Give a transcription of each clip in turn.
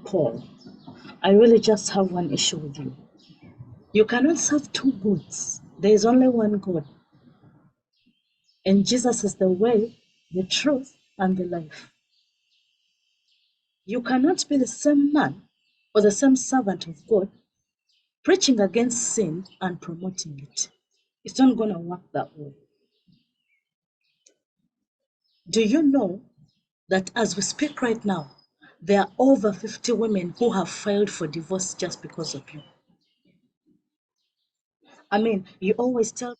Paul, I really just have one issue with you. You cannot serve two gods. There is only one God. And Jesus is the way, the truth, and the life. You cannot be the same man or the same servant of God preaching against sin and promoting it. It's not going to work that way. Do you know that as we speak right now, there are over 50 women who have filed for divorce just because of you? I mean, you always tell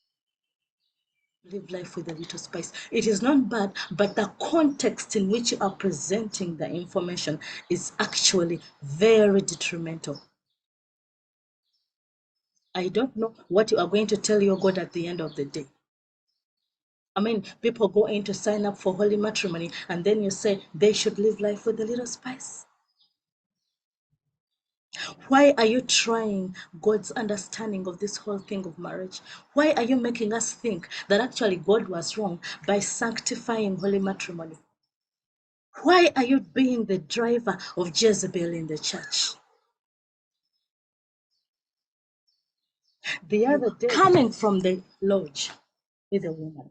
live life with a little spice. It is not bad, but the context in which you are presenting the information is actually very detrimental. I don't know what you are going to tell your God at the end of the day. I mean, people go in to sign up for holy matrimony, and then you say they should live life with a little spice. Why are you trying God's understanding of this whole thing of marriage? Why are you making us think that actually God was wrong by sanctifying holy matrimony? Why are you being the driver of Jezebel in the church? The other day, coming from the lodge with a woman,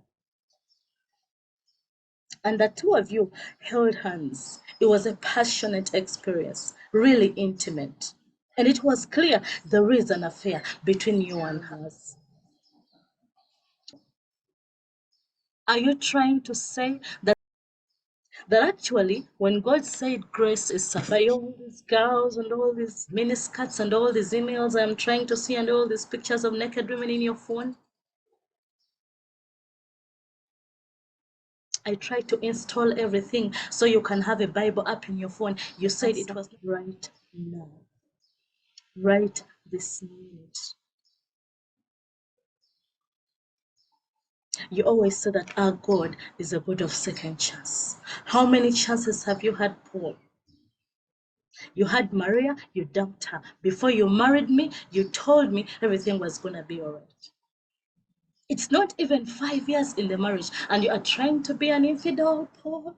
and the two of you held hands. It was a passionate experience, really intimate. And it was clear there is an affair between you and her. Are you trying to say that actually when God said grace is sufficient, all these girls and all these miniskirts and all these emails I'm trying to see and all these pictures of naked women in your phone? I tried to install everything so you can have a Bible app in your phone. You said it was right now. Right this minute. You always say that our God is a God of second chance. How many chances have you had, Paul? You had Maria, you dumped her. Before you married me, you told me everything was going to be all right. It's not even 5 years in the marriage, and you are trying to be an infidel, Paul.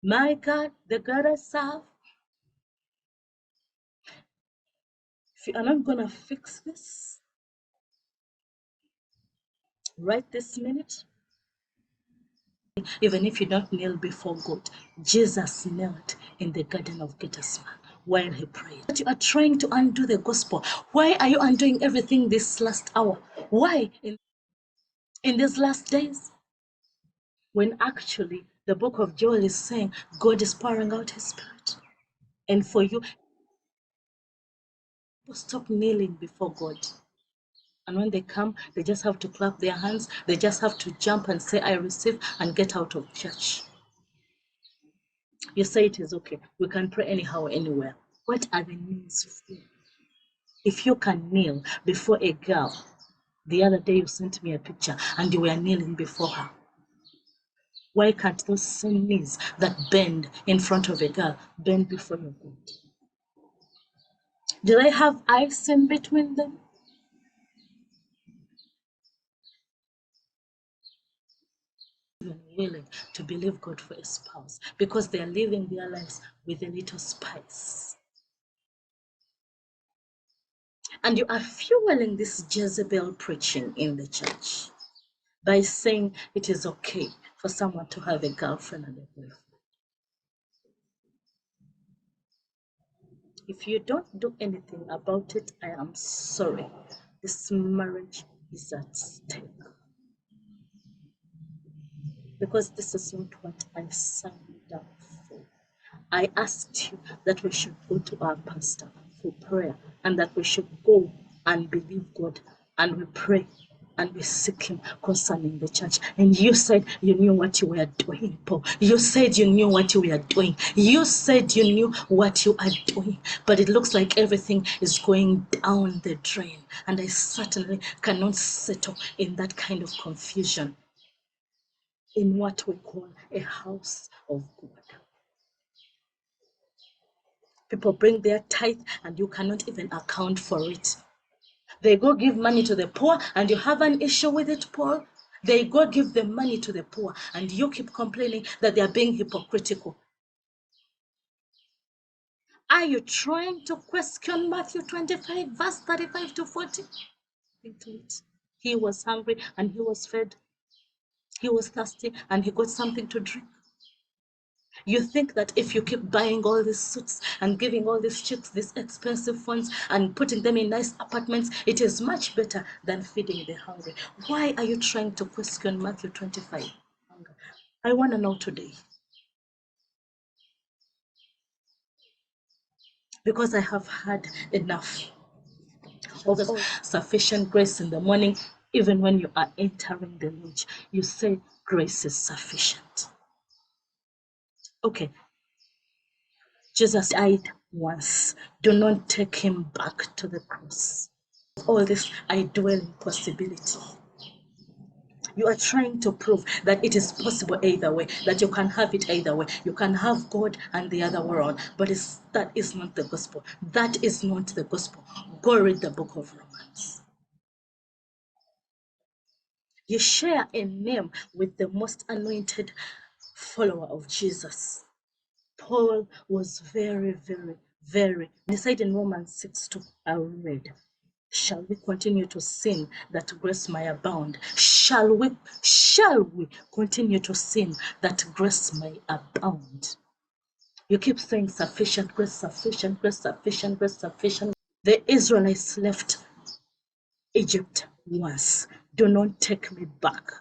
My God, the God I serve. If you are not going to fix this right this minute, even if you don't kneel before God, Jesus knelt in the Garden of Gethsemane while he prayed. But you are trying to undo the gospel. Why are you undoing everything this last hour? Why in these last days? When actually the book of Joel is saying God is pouring out his spirit. And for you, stop kneeling before God. And when they come, they just have to clap their hands. They just have to jump and say, I receive, and get out of church. You say it is okay. We can pray anyhow, anywhere. What are the means for? If you can kneel before a girl, the other day you sent me a picture and you were kneeling before her. Why can't those same knees that bend in front of a girl bend before your God? Do they have ice in between them? Even willing to believe God for a spouse because they are living their lives with a little spice. And you are fueling this Jezebel preaching in the church by saying it is okay for someone to have a girlfriend and a boyfriend. If you don't do anything about it, I am sorry. This marriage is at stake. Because this is not what I signed up for. I asked you that we should go to our pastor for prayer and that we should go and believe God and we pray and we seek him concerning the church. And you said you knew what you were doing, Paul. You said you knew what you were doing. You said you knew what you are doing. But it looks like everything is going down the drain. And I certainly cannot settle in that kind of confusion in what we call a house of God. People bring their tithe and you cannot even account for it. They go give money to the poor and you have an issue with it, Paul. They go give the money to the poor and you keep complaining that they are being hypocritical. Are you trying to question Matthew 25, verse 35 to 40? Into it. He was hungry and he was fed. He was thirsty and he got something to drink. You think that if you keep buying all these suits and giving all these chicks these expensive phones and putting them in nice apartments, it is much better than feeding the hungry. Why are you trying to question Matthew 25? I want to know today. Because I have had enough of sufficient grace in the morning. Even when you are entering the lodge, you say grace is sufficient. Okay, Jesus died once. Do not take him back to the cross. All this I dwell in possibility. You are trying to prove that it is possible either way, that you can have it either way. You can have God and the other way around. But that is not the gospel. That is not the gospel. Go read the book of Romans. You share a name with the most anointed follower of Jesus. Paul was very, very, very. He said in Romans 6:2, I read, shall we continue to sin that grace may abound? Shall we continue to sin that grace may abound? You keep saying sufficient grace, sufficient grace, sufficient grace, sufficient. The Israelites left Egypt once. Do not take me back